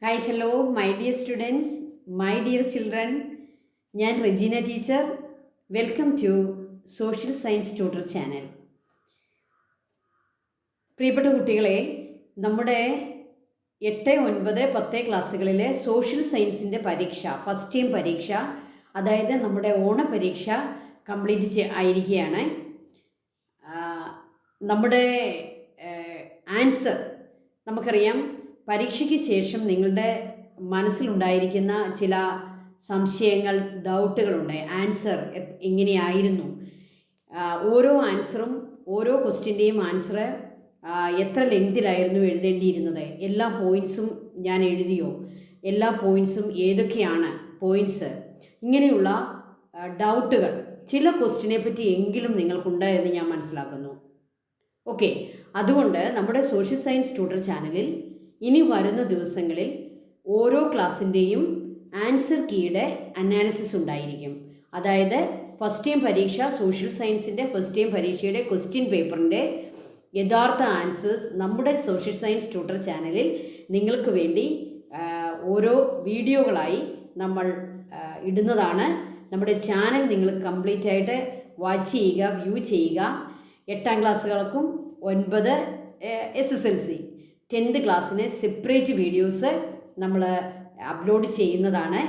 Hi, hello, my dear students, my dear children. ഞാൻ Regina teacher. Welcome to social science tutor channel. പ്രിയപ്പെട്ട കുട്ടികളെ, നമ്മുടെ 8, 9, 10 ക്ലാസ്സുകളിലെ social സയൻസിൻ്റെ പരീക്ഷ, ഫസ്റ്റ് ടൈം പരീക്ഷ, അതായത് നമ്മുടെ ഓണ പരീക്ഷ കംപ്ലീറ്റ് ആയിരിക്കുകയാണ്. നമ്മുടെ ആൻസർ നമുക്കറിയാം. പരീക്ഷയ്ക്ക് ശേഷം നിങ്ങളുടെ മനസ്സിലുണ്ടായിരിക്കുന്ന ചില സംശയങ്ങൾ, ഡൗട്ടുകളുണ്ട്. ആൻസർ എങ്ങനെയായിരുന്നു, ഓരോ ആൻസറും, ഓരോ ക്വസ്റ്റ്യൻ്റെയും ആൻസർ എത്ര ലെങ്തിലായിരുന്നു എഴുതേണ്ടിയിരുന്നത്, എല്ലാ പോയിൻറ്സും ഞാൻ എഴുതിയോ, എല്ലാ പോയിൻറ്സും ഏതൊക്കെയാണ് പോയിൻറ്റ്സ്, ഇങ്ങനെയുള്ള ഡൗട്ടുകൾ ചില ക്വസ്റ്റ്യനെ പറ്റി എങ്കിലും നിങ്ങൾക്കുണ്ട് എന്ന് ഞാൻ മനസ്സിലാക്കുന്നു. ഓക്കെ, അതുകൊണ്ട് നമ്മുടെ സോഷ്യൽ സയൻസ് ട്യൂട്ടർ ചാനലിൽ ഇനി വരുന്ന ദിവസങ്ങളിൽ ഓരോ ക്ലാസ്സിൻ്റെയും ആൻസർ കീയുടെ അനാലിസിസ് ഉണ്ടായിരിക്കും. അതായത് ഫസ്റ്റ് ടൈം പരീക്ഷ, സോഷ്യൽ സയൻസിൻ്റെ ഫസ്റ്റ് ടൈം പരീക്ഷയുടെ ക്വസ്റ്റ്യൻ പേപ്പറിൻ്റെ യഥാർത്ഥ ആൻസേഴ്സ് നമ്മുടെ സോഷ്യൽ സയൻസ് ട്യൂട്ടർ ചാനലിൽ നിങ്ങൾക്ക് വേണ്ടി ഓരോ വീഡിയോകളായി നമ്മൾ ഇടുന്നതാണ്. നമ്മുടെ ചാനൽ നിങ്ങൾ കംപ്ലീറ്റ് ആയിട്ട് വാച്ച് ചെയ്യുക, വ്യൂ ചെയ്യുക. 8ാം ക്ലാസ്സുകൾക്കും 9 SSLC 10th ക്ലാസ്സിന് സെപ്പറേറ്റ് വീഡിയോസ് നമ്മൾ അപ്ലോഡ് ചെയ്യുന്നതാണ്.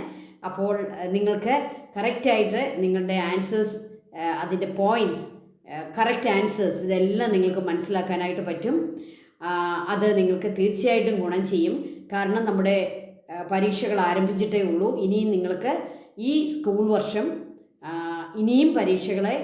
അപ്പോൾ നിങ്ങൾക്ക് കറക്റ്റായിട്ട് നിങ്ങളുടെ ആൻസേഴ്സ്, അതിൻ്റെ പോയിൻറ്റ്സ്, കറക്റ്റ് ആൻസേഴ്സ് ഇതെല്ലാം നിങ്ങൾക്ക് മനസ്സിലാക്കാനായിട്ട് പറ്റും. അത് നിങ്ങൾക്ക് തീർച്ചയായിട്ടും ഗുണം ചെയ്യും. കാരണം നമ്മുടെ പരീക്ഷകൾ ആരംഭിച്ചിട്ടേ ഉള്ളൂ. ഇനിയും നിങ്ങൾക്ക് ഈ സ്കൂൾ വർഷം ഇനിയും പരീക്ഷകളെ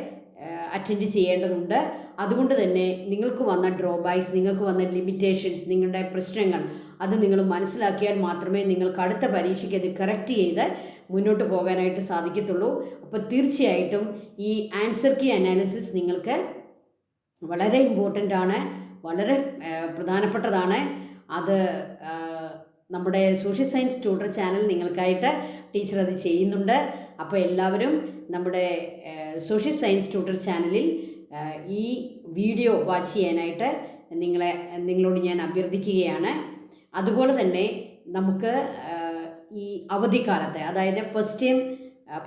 അറ്റൻഡ് ചെയ്യേണ്ടതുണ്ട്. അതുകൊണ്ട് തന്നെ നിങ്ങൾക്ക് വന്ന ഡ്രോബാക്സ്, നിങ്ങൾക്ക് വന്ന ലിമിറ്റേഷൻസ്, നിങ്ങളുടെ പ്രശ്നങ്ങൾ അത് നിങ്ങൾ മനസ്സിലാക്കിയാൽ മാത്രമേ നിങ്ങൾക്ക് അടുത്ത പരീക്ഷയ്ക്ക് അത് കറക്റ്റ് ചെയ്ത് മുന്നോട്ട് പോകാനായിട്ട് സാധിക്കത്തുള്ളൂ. അപ്പോൾ തീർച്ചയായിട്ടും ഈ ആൻസർ കീ അനാലിസിസ് നിങ്ങൾക്ക് വളരെ ഇമ്പോർട്ടൻ്റ് ആണ്, വളരെ പ്രധാനപ്പെട്ടതാണ്. അത് നമ്മുടെ സോഷ്യൽ സയൻസ് ട്യൂട്ടർ ചാനൽ നിങ്ങൾക്കായിട്ട് ടീച്ചർ അത് ചെയ്യുന്നുണ്ട്. അപ്പോൾ എല്ലാവരും നമ്മുടെ സോഷ്യൽ സയൻസ് ട്യൂട്ടർ ചാനലിൽ ഈ വീഡിയോ വാച്ച് ചെയ്യാനായിട്ട് നിങ്ങളോട് ഞാൻ അഭ്യർത്ഥിക്കുകയാണ്. അതുപോലെ തന്നെ നമുക്ക് ഈ അവധിക്കാലത്ത്, അതായത് ഫസ്റ്റ് ടൈം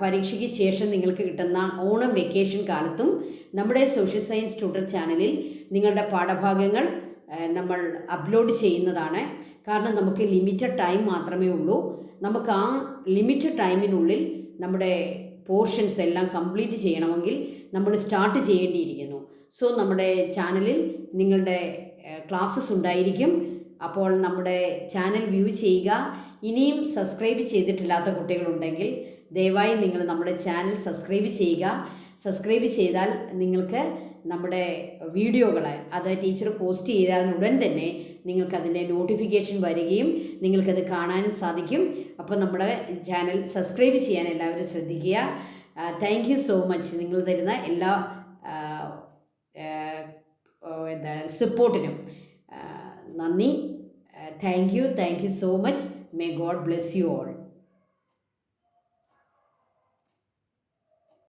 പരീക്ഷയ്ക്ക് ശേഷം നിങ്ങൾക്ക് കിട്ടുന്ന ഓണം വെക്കേഷൻ കാലത്തും നമ്മുടെ സോഷ്യൽ സയൻസ് ട്യൂട്ടർ ചാനലിൽ നിങ്ങളുടെ പാഠഭാഗങ്ങൾ നമ്മൾ അപ്ലോഡ് ചെയ്യുന്നതാണ്. കാരണം നമുക്ക് ലിമിറ്റഡ് ടൈം മാത്രമേ ഉള്ളൂ. നമുക്ക് ആ ലിമിറ്റഡ് ടൈമിനുള്ളിൽ നമ്മുടെ പോർഷൻസ് എല്ലാം കംപ്ലീറ്റ് ചെയ്യണമെങ്കിൽ നമ്മൾ സ്റ്റാർട്ട് ചെയ്യേണ്ടിയിരിക്കുന്നു. സോ നമ്മുടെ ചാനലിൽ നിങ്ങളുടെ ക്ലാസ്സസ് ഉണ്ടായിരിക്കും. അപ്പോൾ നമ്മുടെ ചാനൽ വ്യൂ ചെയ്യുക. ഇനിയും സബ്സ്ക്രൈബ് ചെയ്തിട്ടില്ലാത്ത കുട്ടികളുണ്ടെങ്കിൽ ദയവായി നിങ്ങൾ നമ്മുടെ ചാനൽ സബ്സ്ക്രൈബ് ചെയ്യുക. സബ്സ്ക്രൈബ് ചെയ്താൽ നിങ്ങൾക്ക് നമ്മുടെ വീഡിയോകൾ അത് ടീച്ചർ പോസ്റ്റ് ചെയ്താൽ ഉടൻ തന്നെ നിങ്ങൾക്കതിൻ്റെ നോട്ടിഫിക്കേഷൻ വരികയും നിങ്ങൾക്കത് കാണാനും സാധിക്കും. അപ്പോൾ നമ്മുടെ ചാനൽ സബ്സ്ക്രൈബ് ചെയ്യാൻ എല്ലാവരും ശ്രദ്ധിക്കുക. Thank you so much. നിങ്ങൾ തരുന്ന എല്ലാ സപ്പോർട്ടിനും നന്ദി. Thank you so much. May God bless you all.